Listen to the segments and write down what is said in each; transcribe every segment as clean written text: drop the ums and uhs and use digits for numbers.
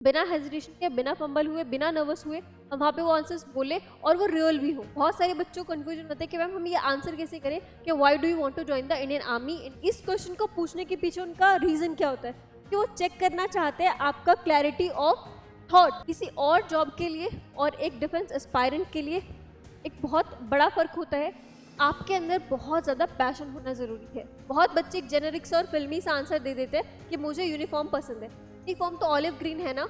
बिना हेजिटेशन के, बिना फंबल हुए, बिना नर्वस हुए हम वहाँ पे वो आंसर्स बोले और वो रियल भी हो। बहुत सारे बच्चों को कन्फ्यूजन होता है कि मैम हम ये आंसर कैसे करें कि why do you want to join the Indian army. इस क्वेश्चन को पूछने के पीछे उनका रीजन क्या होता है कि वो चेक करना चाहते हैं आपका क्लैरिटी ऑफ थॉट। किसी और जॉब के लिए और एक डिफेंस एस्पायरेंट के लिए एक बहुत बड़ा फर्क होता है। आपके अंदर बहुत ज़्यादा पैशन होना ज़रूरी है। बहुत बच्चे एक जेनेरिक्स और फिल्मी सा आंसर दे देते हैं कि मुझे यूनिफॉर्म पसंद है। यूनिफॉर्म तो ऑलिव ग्रीन है ना,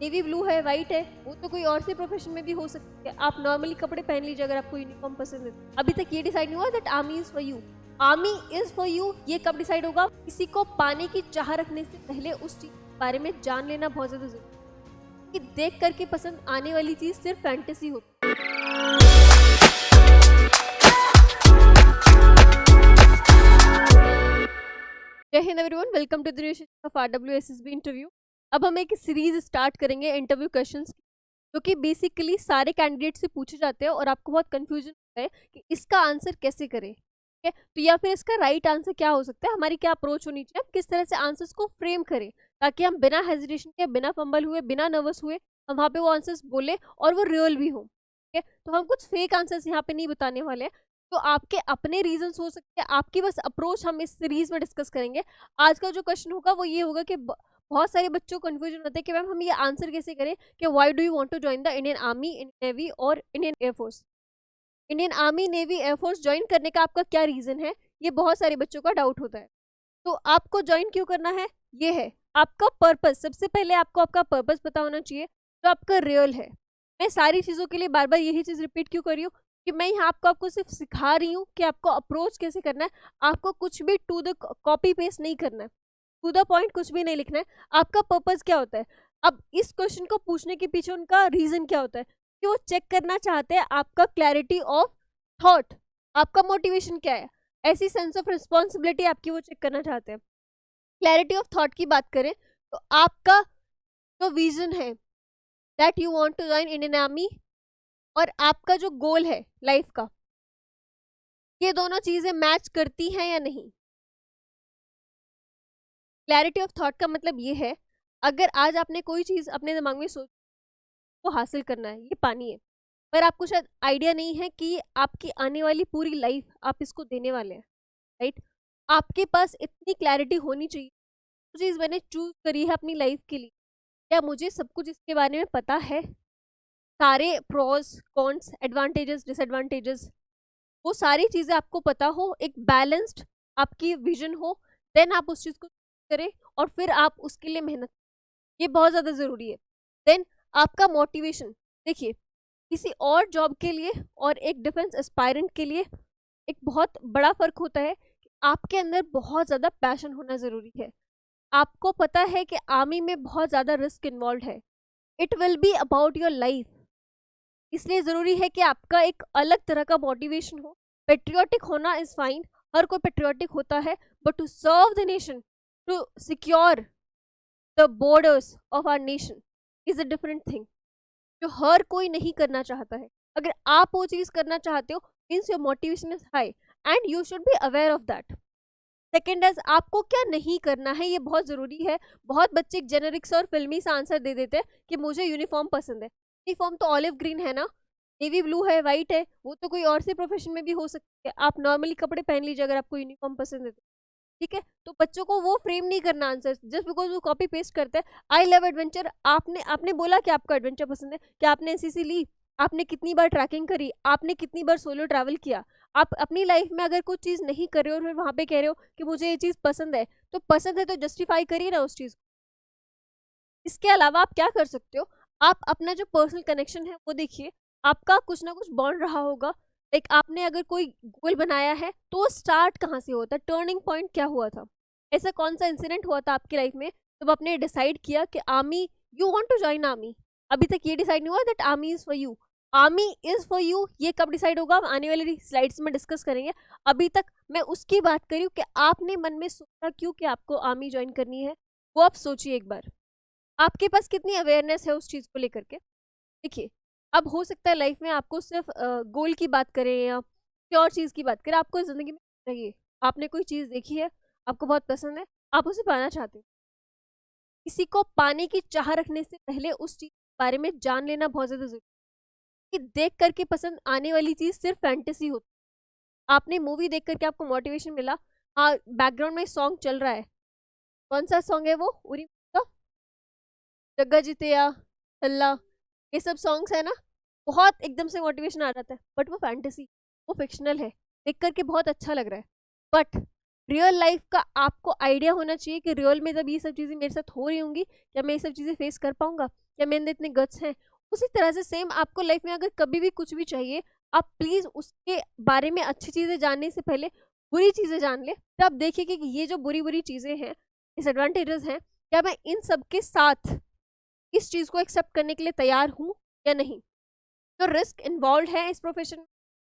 नेवी ब्लू है, वाइट है, वो तो कोई और से प्रोफेशन में भी हो सकती है। आप नॉर्मली कपड़े पहन लीजिए अगर आपको यूनिफॉर्म पसंद है। अभी तक ये डिसाइड नहीं हुआ that army is for you. Army is for you ये कब डिसाइड होगा? किसी को पाने की चाह रखने से पहले उस चीज के बारे में जान लेना बहुत ज़्यादा जरूरी है कि देख करके पसंद आने वाली चीज़ सिर्फ फैंटेसी होती है। जय हिंद everyone, welcome to the new session of RWSSB interview. अब हम एक सीरीज स्टार्ट करेंगे इंटरव्यू क्वेश्चंस की, जो कि बेसिकली सारे कैंडिडेट से पूछे जाते हैं और आपको बहुत कंफ्यूजन होता है कि इसका आंसर कैसे करें। ठीक है, तो या फिर इसका राइट आंसर क्या हो सकता है, हमारी क्या अप्रोच होनी चाहिए, हम किस तरह से आंसर्स को फ्रेम करें ताकि हम बिना हेजिटेशन के, बिना फंबल हुए, बिना नर्वस हुए हम वहाँ पे वो आंसर्स बोले और वो रियल भी हो। ठीक है, तो हम कुछ फेक आंसर्स यहाँ पे नहीं बताने वाले हैं। तो आपके अपने रीजंस हो सकते हैं, आपकी बस अप्रोच हम इस सीरीज में डिस्कस करेंगे। आज का जो क्वेश्चन होगा वो ये होगा कि बहुत सारे बच्चों को कंफ्यूजन होता है कि मैम हम ये आंसर कैसे करें कि why do you want to join the Indian army, Indian navy और Indian air force. Indian army, navy, air force join करने का आपका क्या रीजन है, ये बहुत सारे बच्चों का डाउट होता है। तो आपको ज्वाइन क्यों करना है, ये है आपका पर्पस। सबसे पहले आपको आपका पर्पस पता होना चाहिए जो आपका रियल है। मैं सारी चीज़ों के लिए बार बार यही चीज़ रिपीट क्यों कर रही हूँ कि मैं यहाँ आपको सिर्फ सिखा रही हूँ कि आपको अप्रोच कैसे करना है। आपको कुछ भी टू द कॉपी पेस्ट नहीं करना है, टू द पॉइंट कुछ भी नहीं लिखना है। आपका पर्पस क्या होता है? अब इस क्वेश्चन को पूछने के पीछे उनका रीजन क्या होता है कि वो चेक करना चाहते हैं आपका क्लैरिटी ऑफ थॉट, आपका मोटिवेशन क्या है, ऐसी सेंस ऑफ रिस्पॉन्सिबिलिटी आपकी वो चेक करना चाहते हैं। क्लैरिटी ऑफ थॉट की बात करें तो आपका जो विजन है that you want to join Indian army और आपका जो गोल है लाइफ का, ये दोनों चीजें मैच करती हैं या नहीं। क्लैरिटी ऑफ थॉट का मतलब ये है, अगर आज आपने कोई चीज अपने दिमाग में सोच को हासिल करना है, ये पानी है, पर आपको शायद आइडिया नहीं है कि आपकी आने वाली पूरी लाइफ आप इसको देने वाले हैं, राइट? आपके पास इतनी क्लैरिटी होनी चाहिए, जो चीज़ मैंने चूज करी है अपनी लाइफ के लिए, क्या मुझे सब कुछ इसके बारे में पता है, सारे प्रोस कॉन्स, एडवांटेजेस, डिसएडवांटेजेस, वो सारी चीज़ें आपको पता हो, एक बैलेंस्ड आपकी विजन हो, देन आप उस चीज़ को करें और फिर आप उसके लिए मेहनत, ये बहुत ज़्यादा ज़रूरी है। देन आपका मोटिवेशन, देखिए किसी और जॉब के लिए और एक डिफेंस एस्पायरेंट के लिए एक बहुत बड़ा फर्क होता है कि आपके अंदर बहुत ज़्यादा पैशन होना ज़रूरी है। आपको पता है कि आर्मी में बहुत ज़्यादा रिस्क इन्वॉल्व है, it will be about your life, इसलिए ज़रूरी है कि आपका एक अलग तरह का मोटिवेशन हो। पेट्रियोटिक होना इज़ फाइन, हर कोई पेट्रियोटिक होता है, but to serve the nation, to secure the borders of our nation is a different thing, जो हर कोई नहीं करना चाहता है। अगर आप वो चीज़ करना चाहते हो, means your motivation is high and you should be aware of that. Second is आपको क्या नहीं करना है, ये बहुत ज़रूरी है। बहुत बच्चे एक जेनेरिक्स और फिल्मी सा आंसर दे देते हैं कि मुझे यूनिफॉर्म पसंद है। यूनिफॉर्म तो ऑलिव ग्रीन है ना, नेवी ब्लू है, वाइट है, वो तो कोई और से प्रोफेशन में भी हो सकती है। आप नॉर्मली कपड़े पहन लीजिए अगर आपको यूनिफॉर्म पसंद है तो। ठीक है, तो बच्चों को वो फ्रेम नहीं करना आंसर जस्ट बिकॉज वो कॉपी पेस्ट करते हैं। आई लव एडवेंचर, आपने आपने बोला कि आपको एडवेंचर पसंद है, क्या आपने एनसीसी ली, आपने कितनी बार ट्रैकिंग करी, आपने कितनी बार सोलो ट्रैवल किया। आप अपनी लाइफ में अगर कुछ चीज़ नहीं कर रहे हो और फिर वहाँ पे कह रहे हो कि मुझे ये चीज़ पसंद है, तो पसंद है तो जस्टिफाई करिए ना उस चीज़ को। इसके अलावा आप क्या कर सकते हो, आप अपना जो पर्सनल कनेक्शन है वो देखिए, आपका कुछ ना कुछ बॉन्ड रहा होगा। लाइक आपने अगर कोई गोल बनाया है तो वो स्टार्ट कहाँ से होता है, टर्निंग पॉइंट क्या हुआ था, ऐसा कौन सा इंसिडेंट हुआ था आपकी लाइफ में जब आपने डिसाइड किया कि army, you want to join army. अभी तक ये डिसाइड नहीं हुआ that army is for you. Army is for you ये कब डिसाइड होगा, हम आने वाली स्लाइड्स में डिस्कस करेंगे। अभी तक मैं उसकी बात करी हूँ कि आपने मन में सोचा क्यों कि आपको आर्मी ज्वाइन करनी है, वो आप सोचिए एक बार। आपके पास कितनी अवेयरनेस है उस चीज़ को लेकर के। देखिए, अब हो सकता है लाइफ में आपको सिर्फ गोल की बात करें या किसी और चीज़ की बात करें, आपको ज़िंदगी में चाहिए, आपने कोई चीज़ देखी है, आपको बहुत पसंद है, आप उसे पाना चाहते हो, किसी को पाने की चाह रखने से पहले उस चीज के बारे में जान लेना बहुत ज्यादा जरूरी है। कि देख करके पसंद आने वाली चीज सिर्फ फैंटेसी होती है। आपने मूवी देख करके आपको मोटिवेशन मिला, हाँ बैकग्राउंड में सॉन्ग चल रहा है, कौन सा सॉन्ग है वो, उरी का जग्गा जीतेया, हल्ला, ये सब सॉन्ग्स है ना, बहुत एकदम से मोटिवेशन आ जाता है, बट वो फैंटेसी, वो फिक्शनल है, देख करके बहुत अच्छा लग रहा है। बट रियल लाइफ का आपको आइडिया होना चाहिए कि रियल में जब ये सब चीज़ें मेरे साथ हो रही होंगी, क्या मैं ये सब चीज़ें फेस कर पाऊंगा, क्या मेरे अंदर इतने गट्स हैं। उसी तरह से सेम आपको लाइफ में अगर कभी भी कुछ भी चाहिए, आप प्लीज़ उसके बारे में अच्छी चीज़ें जानने से पहले बुरी चीज़ें जान ले। तब देखिए कि ये जो बुरी बुरी चीज़ें हैं, डिसएडवांटेजेस हैं, क्या मैं इन सब के साथ इस चीज़ को एक्सेप्ट करने के लिए तैयार हूँ या नहीं। जो रिस्क इन्वॉल्व है इस प्रोफेशन में,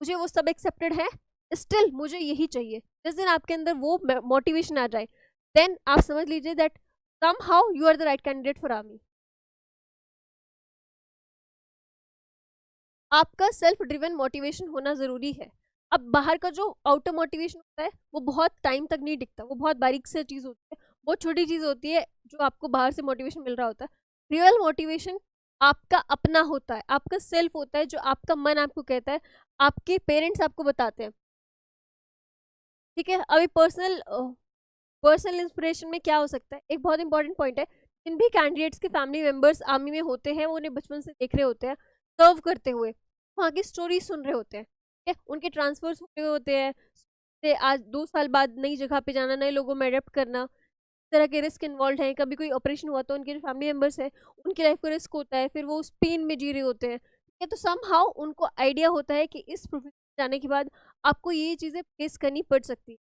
मुझे वो सब एक्सेप्टेड है, स्टिल मुझे यही चाहिए। जिस दिन आपके अंदर वो मोटिवेशन आ जाए, देन आप समझ लीजिए that somehow you are the right candidate for army। आपका सेल्फ ड्रिवन मोटिवेशन होना जरूरी है। अब बाहर का जो आउटर मोटिवेशन होता है वो बहुत टाइम तक नहीं टिकता, वो बहुत बारीक से चीज होती है, बहुत छोटी चीज होती है जो आपको बाहर से मोटिवेशन मिल रहा होता है। रियल मोटिवेशन आपका अपना होता है, आपका सेल्फ होता है, जो आपका मन आपको कहता है, आपके पेरेंट्स आपको बताते हैं। ठीक है, अभी पर्सनल इंस्पिरेशन में क्या हो सकता है, एक बहुत इंपॉर्टेंट पॉइंट है, जिन भी कैंडिडेट्स के फैमिली मेंबर्स आर्मी में होते हैं वो उन्हें बचपन से देख रहे होते हैं सर्व करते हुए, वहाँ की स्टोरी सुन रहे होते हैं, ठीक है, उनके ट्रांसफर्स हुए होते हैं, से आज 2 साल बाद नई जगह पे जाना, नए लोगों में अडेप्ट करना, इस तरह के रिस्क इन्वॉल्व हैं, कभी कोई ऑपरेशन हुआ तो उनके जो फैमिली मेंबर्स हैं उनकी लाइफ को रिस्क होता है, फिर वो उस पेन में जी रहे होते हैं, ठीक है, तो समहाउ उनको आइडिया होता है कि इस प्रोफेशन जाने के बाद आपको ये चीज़ें फेस करनी पड़ सकती है।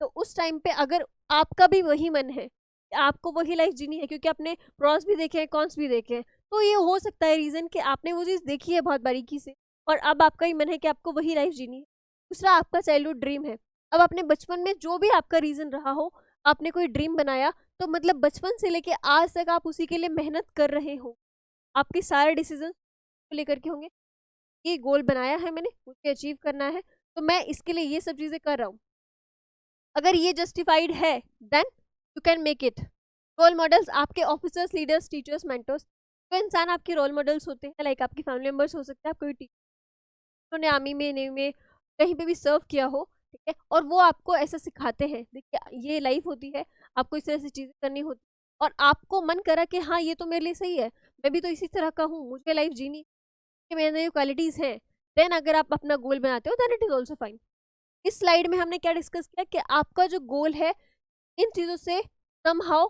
तो उस टाइम पे अगर आपका भी वही मन है, आपको वही लाइफ जीनी है, क्योंकि आपने प्रॉस भी देखे हैं, कॉन्स भी देखे हैं, तो ये हो सकता है रीजन कि आपने वो चीज़ देखी है बहुत बारीकी से, और अब आपका ही मन है कि आपको वही लाइफ जीनी है। दूसरा आपका चाइल्डहुड ड्रीम है। अब अपने बचपन में जो भी आपका रीजन रहा हो, आपने कोई ड्रीम बनाया, तो मतलब बचपन से लेके आज तक आप उसी के लिए मेहनत कर रहे हो, आपके सारे डिसीजन को लेकर के होंगे, ये गोल बनाया है मैंने, मुझे अचीव करना है, तो मैं इसके लिए ये सब चीज़ें कर रहा हूँ। अगर ये जस्टिफाइड है, then you can make it. Role models आपके ऑफिसर्स, लीडर्स, टीचर्स, मेंटर्स, तो इंसान आपके रोल मॉडल्स होते हैं, लाइक आपकी फैमिली मेंबर्स हो सकते हैं, आप कोई टीचर ने आर्मी में, नेवी में, कहीं पे भी सर्व किया हो, ठीक है, और वो आपको ऐसा सिखाते हैं, देखिए ये लाइफ होती है, आपको इस तरह से चीज़ें करनी होती है, और आपको मन करा कि हाँ ये तो मेरे लिए सही है, मैं भी तो इसी तरह का हूँ, मुझे लाइफ जीनी कि मेरे अंदर ये क्वालिटीज़ हैं, देन अगर आप अपना गोल बनाते हो, then it is also fine. इस स्लाइड में हमने क्या डिस्कस किया कि आपका जो गोल है इन चीज़ों से समहाउ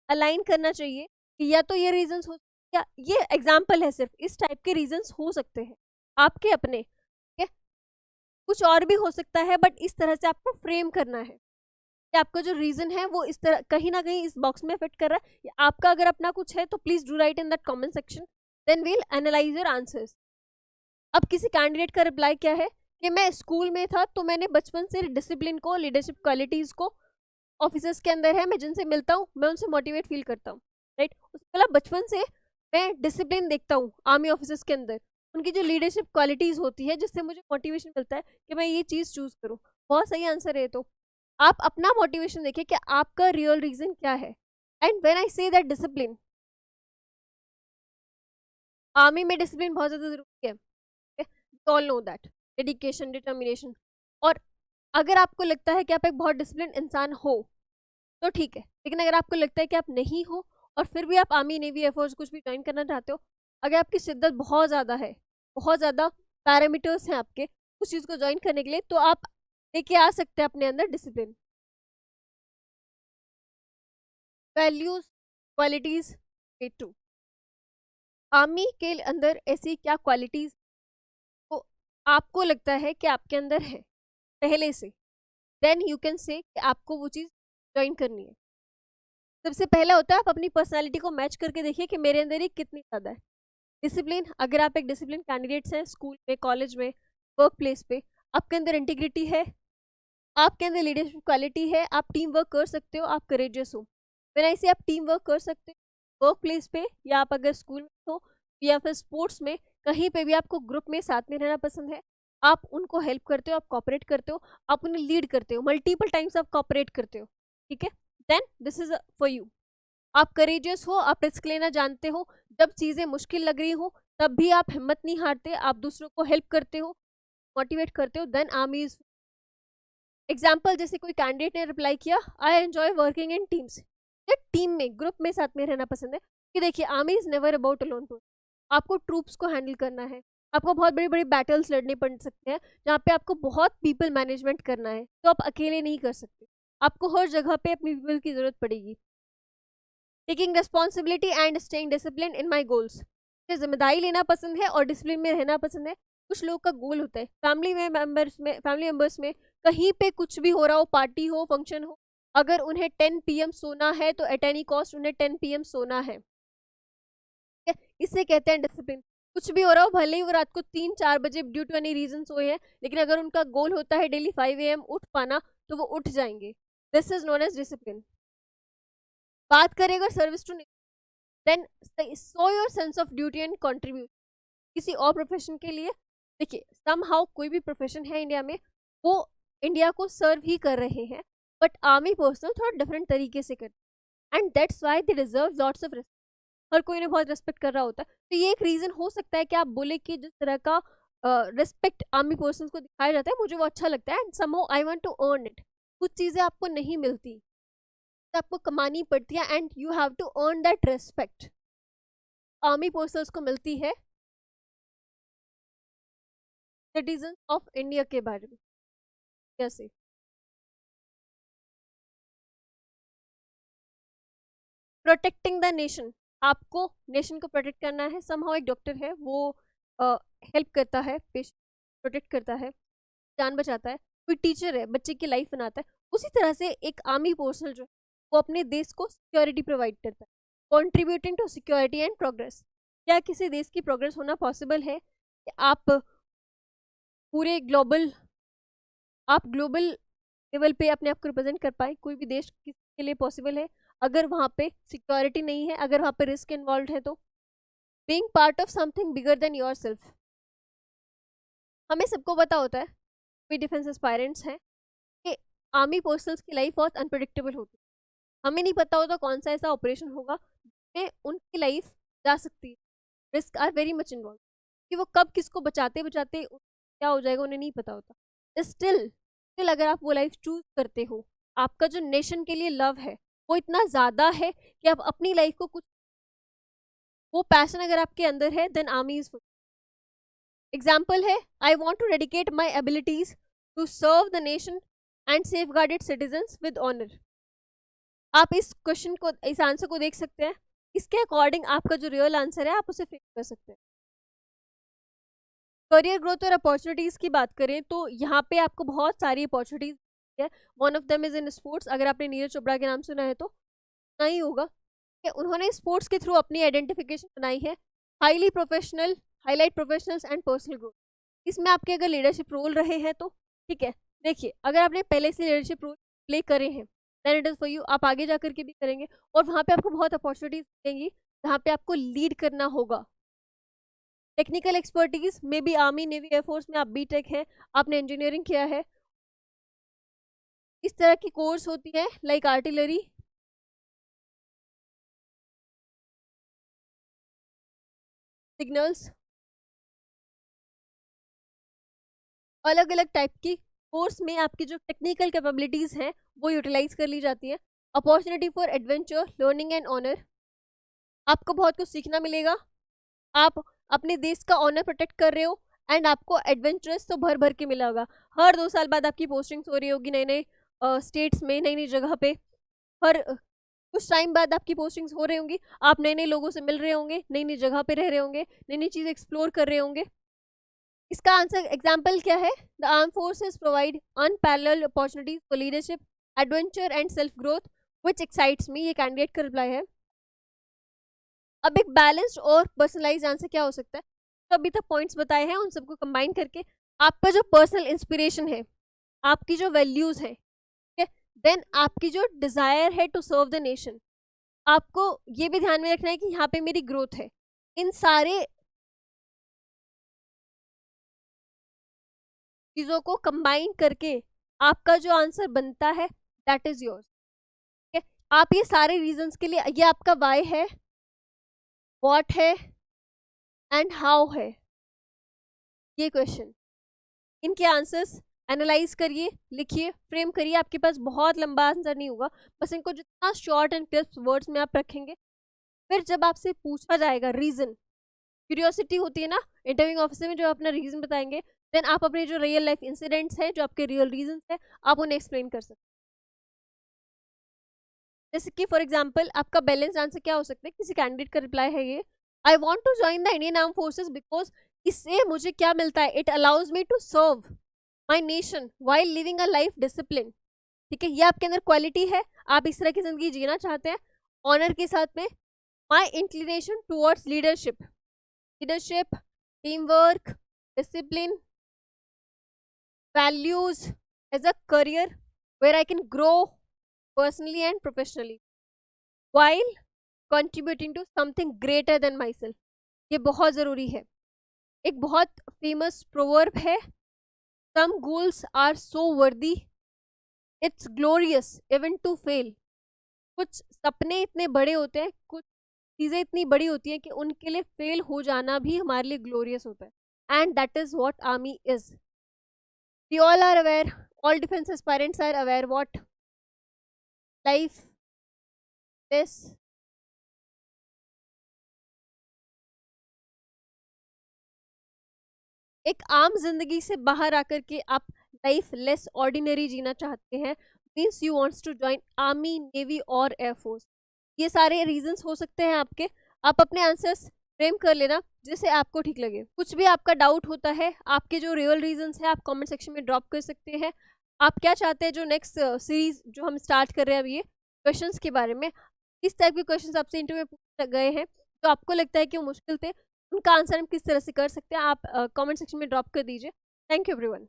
अलाइन करना चाहिए, कि या तो ये रीजंस हो, या ये एग्जाम्पल है, सिर्फ इस टाइप के रीजंस हो सकते हैं आपके अपने, ठीक है, कुछ और भी हो सकता है, बट इस तरह से आपको फ्रेम करना है कि आपका जो रीजन है वो इस तरह कहीं ना कहीं इस बॉक्स में इफेक्ट कर रहा है, या आपका अगर अपना कुछ है तो please do write in that comment section, then we'll analyse your answers. अब किसी कैंडिडेट का रिप्लाई क्या है कि मैं स्कूल में था तो मैंने बचपन से डिसिप्लिन को, लीडरशिप क्वालिटीज को ऑफिसर्स के अंदर है, मैं जिनसे मिलता हूँ मैं उनसे मोटिवेट फील करता हूँ, राइट। उसके अलावा बचपन से मैं डिसिप्लिन देखता हूँ आर्मी ऑफिसर्स के अंदर, उनकी जो लीडरशिप क्वालिटीज होती है जिससे मुझे मोटिवेशन मिलता है कि मैं ये चीज़ चूज करूँ। बहुत सही आंसर है। तो आप अपना मोटिवेशन देखिए कि आपका रियल रीजन क्या है। And when I say that discipline, army में डिसिप्लिन बहुत ज़्यादा जरूरी है, all know that, dedication, determination. और अगर आपको लगता है कि आप एक बहुत डिसिप्लिन इंसान हो तो ठीक है, लेकिन अगर आपको लगता है कि आप नहीं हो और फिर भी आप आर्मी, नेवी, एयरफोर्स कुछ भी ज्वाइन करना चाहते हो, अगर आपकी शिद्दत बहुत ज़्यादा है, बहुत ज़्यादा पैरामीटर्स हैं आपके उस चीज़ को ज्वाइन करने के लिए, तो आप लेके आ सकते हैं अपने अंदर discipline. Values, qualities, to army के अंदर ऐसी क्या क्वालिटीज तो आपको लगता है कि आपके अंदर है पहले से, देन यू कैन से कि आपको वो चीज़ ज्वाइन करनी है। सबसे पहला होता है आप अपनी पर्सनालिटी को मैच करके देखिए कि मेरे अंदर ये कितनी ज़्यादा है डिसिप्लिन। अगर आप एक डिसिप्लिन कैंडिडेट्स हैं स्कूल में, कॉलेज में, वर्क प्लेस पे, आपके अंदर इंटीग्रिटी है, आपके अंदर लीडरशिप क्वालिटी है, आप टीम वर्क कर सकते हो, आप करेजियस हो, फिर ऐसे आप टीम वर्क कर सकते हो वर्क प्लेस पे, या आप अगर स्कूल में हो या फिर स्पोर्ट्स में, कहीं पे भी आपको ग्रुप में साथ में रहना पसंद है, आप उनको हेल्प करते हो, आप कॉपरेट करते हो, आप उन्हें लीड करते हो, मल्टीपल टाइम्स आप कॉपरेट करते हो, ठीक है, then this is for you. आप करेजियस हो, आप रिस्क लेना जानते हो, जब चीजें मुश्किल लग रही हो तब भी आप हिम्मत नहीं हारते, आप दूसरों को हेल्प करते हो, मोटिवेट करते हो, देन आर्मी इज। एग्जाम्पल, जैसे कोई कैंडिडेट ने रिप्लाई किया, I enjoy working in teams, या टीम में ग्रुप में साथ में रहना पसंद है, कि देखिए army is never about alone. आपको ट्रूप्स को हैंडल करना है, आपको बहुत बड़ी बड़ी बैटल्स लड़ने पड़ सकते हैं जहाँ पे आपको बहुत पीपल मैनेजमेंट करना है, तो आप अकेले नहीं कर सकते, आपको हर जगह पे अपनी पीपल की जरूरत पड़ेगी। Taking responsibility and staying discipline in my goals, मुझे जिम्मेदारी लेना पसंद है और डिसिप्लिन में रहना पसंद है। कुछ लोग का गोल होता है, फैमिली मेंबर्स में कहीं पे कुछ भी हो रहा हो, पार्टी हो, फंक्शन हो, अगर उन्हें 10 PM सोना है तो एट एनी कॉस्ट उन्हें 10 PM सोना है। इसे कहते हैं डिसिप्लिन। कुछ भी हो रहा हो, भले ही वो रात को 3-4 बजे ड्यू टू एनी रीजन सोए हैं, लेकिन अगर उनका गोल होता है डेली 5 AM उठ पाना, तो वो उठ जाएंगे। This is known as discipline. बात करें अगर service to, then so your sense of duty and contribute किसी और प्रोफेशन के लिए। देखिए समहाउ कोई भी प्रोफेशन है इंडिया में, वो इंडिया को सर्व ही कर रहे हैं, बट आर्मी पर्सनल थोड़ा डिफरेंट तरीके से करते, and that's why they deserve lots of respect. हर कोई ने बहुत रिस्पेक्ट कर रहा होता है, तो ये एक रीजन हो सकता है कि आप बोले कि जिस तरह का रिस्पेक्ट आर्मी पर्सन को दिखाया जाता है मुझे वो अच्छा लगता है, and somehow I want to earn it. कुछ चीजें आपको नहीं मिलती, तो आपको कमानी पड़ती है, and you have to earn that respect. Army personnels को मिलती है सिटीजन ऑफ इंडिया के बारे में। कैसे? प्रोटेक्टिंग द नेशन, आपको नेशन को प्रोटेक्ट करना है। समहाउ एक डॉक्टर है, वो हेल्प करता है, पेशेंट प्रोटेक्ट करता है, जान बचाता है। कोई टीचर है, बच्चे की लाइफ बनाता है। उसी तरह से एक आर्मी पर्सनल जो है वो अपने देश को सिक्योरिटी प्रोवाइड करता है, contributing to security and progress. क्या किसी देश की प्रोग्रेस होना पॉसिबल है कि पूरे ग्लोबल आप ग्लोबल लेवल पे अपने आप को रिप्रेजेंट कर पाए? कोई भी देश के लिए पॉसिबल है अगर वहाँ पे सिक्योरिटी नहीं है, अगर वहाँ पे रिस्क इन्वॉल्व है। तो being part of something bigger than your self, हमें सबको पता होता है, कोई डिफेंस एस्पायरेंट्स हैं, कि आर्मी पर्सनल्स की लाइफ बहुत अनप्रडिक्टेबल होती है। हमें नहीं पता होता कौन सा ऐसा ऑपरेशन होगा जिसमें उनकी लाइफ जा सकती है। Risk are very much involve, कि वो कब किसको बचाते बचाते क्या हो जाएगा उन्हें नहीं पता होता। स्टिल अगर आप वो लाइफ चूज करते हो, आपका जो नेशन के लिए लव है वो इतना ज्यादा है कि आप अपनी लाइफ को कुछ, वो पैशन अगर आपके अंदर है, देन आर्मी इज। एग्जाम्पल है, I want to dedicate my abilities to serve the nation and safeguard it citizens with honour. आप इस क्वेश्चन को, इस आंसर को देख सकते हैं, इसके अकॉर्डिंग आपका जो रियल आंसर है आप उसे फिक्स कर सकते हैं। करियर ग्रोथ और अपॉर्चुनिटीज की बात करें तो यहाँ पे आपको बहुत सारी अपॉर्चुनिटीज है। One of them is in sports. अगर आपने नीरज चोपड़ा के नाम सुना है तो नहीं होगा कि उन्होंने स्पोर्ट्स के थ्रू अपनी आइडेंटिफिकेशन बनाई है। Highly professional, highlight professionals and personal growth, इसमें आपके अगर लीडरशिप रोल रहे हैं तो ठीक है। देखिए अगर आपने पहले से लीडरशिप रोल प्ले करे हैं, then it is for you, आप आगे जाकर के भी करेंगे, और वहाँ पे आपको बहुत अपॉर्चुनिटीज मिलेंगी जहाँ पे आपको लीड करना होगा। टेक्निकल एक्सपर्टीज में भी आर्मी, नेवी, एयरफोर्स में आप बीटेक है, आपने इंजीनियरिंग किया है, इस तरह की कोर्स होती है लाइक आर्टिलरी, सिग्नल्स, अलग अलग टाइप की कोर्स में आपकी जो टेक्निकल कैपेबिलिटीज हैं वो यूटिलाइज कर ली जाती है। Opportunity for adventure, learning and honour, आपको बहुत कुछ सीखना मिलेगा। आप अपने देश का ऑनर प्रोटेक्ट कर रहे हो, एंड आपको एडवेंचरस तो भर भर के मिला होगा। हर 2 साल बाद आपकी पोस्टिंग्स हो रही होगी नए नए स्टेट्स में, नई नई जगह पे। हर कुछ टाइम बाद आपकी पोस्टिंग्स हो रही होंगी, आप नए नए लोगों से मिल रहे होंगे, नई नई जगह पे रह रहे होंगे, नई नई चीज़ एक्सप्लोर कर रहे होंगे। इसका आंसर एग्जाम्पल क्या है? The arm forces provide unparalleled opportunities for leadership, adventure and self growth which excites मी, ये कैंडिडेट का रिप्लाई है। अब एक बैलेंस्ड और पर्सनलाइज आंसर क्या हो सकता है? तो अभी तक पॉइंट्स बताए हैं उन सबको कंबाइन करके आपका जो पर्सनल इंस्पिरेशन है, आपकी जो वैल्यूज है, देन आपकी जो डिजायर है टू सर्व द नेशन, आपको ये भी ध्यान में रखना है कि यहाँ पे मेरी ग्रोथ है। इन सारे चीजों को कंबाइन करके आपका जो आंसर बनता है दैट इज योर्स। आप ये सारे रीजंस के लिए, ये आपका वाई है, व्हाट है एंड हाउ है, ये क्वेश्चन, इनके आंसर्स एनालाइज करिए, लिखिए, फ्रेम करिए। आपके पास बहुत लंबा आंसर नहीं होगा, बस इनको जितना शॉर्ट एंड क्रिस्प वर्ड्स में आप रखेंगे, फिर जब आपसे पूछा जाएगा रीजन, क्यूरियोसिटी होती है ना इंटरव्यूइंग ऑफिसर में, जो अपना रीजन बताएंगे, देन आप अपने जो रियल लाइफ इंसिडेंट्स हैं, जो आपके रियल रीजन है, आप उन्हें एक्सप्लेन कर सकते हैं। जैसे कि फॉर एग्जाम्पल आपका बैलेंस आंसर क्या हो सकता है, किसी कैंडिडेट का रिप्लाई है ये, I want to join the Indian arm forces because इससे मुझे क्या मिलता है, it allows me to serve my nation while living a life discipline. ठीक है, ये आपके अंदर क्वालिटी है, आप इस तरह की जिंदगी जीना चाहते हैं ऑनर के साथ में। My inclination towards leadership, leadership, team work, discipline, values as a career where I can grow personally and professionally while contributing to something greater than myself। ये बहुत ज़रूरी है। एक बहुत फेमस प्रोवर्ब है, some goals are so worthy it's glorious even to fail। कुछ सपने इतने बड़े होते हैं, कुछ चीज़ें इतनी बड़ी होती हैं कि उनके लिए फेल हो जाना भी हमारे लिए ग्लोरियस होता है। And that is what army is. We all are aware, all defense aspirants are aware what life is। एक आम जिंदगी से बाहर आकर के आप लाइफ लेस ऑर्डिनरी जीना चाहते हैं, means you wants to join army, navy और एयरफोर्स। ये सारे रीजंस हो सकते हैं आपके, आप अपने आंसर्स फ्रेम कर लेना जिससे आपको ठीक लगे। कुछ भी आपका डाउट होता है, आपके जो रियल रीजंस हैं, आप कमेंट सेक्शन में ड्रॉप कर सकते हैं। आप क्या चाहते हैं जो नेक्स्ट सीरीज जो हम स्टार्ट कर रहे हैं अभी ये क्वेश्चंस के बारे में, इस टाइप के क्वेश्चंस आपसे इंटरव्यू में पूछे गए हैं जो आपको लगता है कि वो मुश्किल थे, उनका आंसर हम किस तरह से कर सकते हैं, आप कमेंट सेक्शन में ड्रॉप कर दीजिए। Thank you everyone.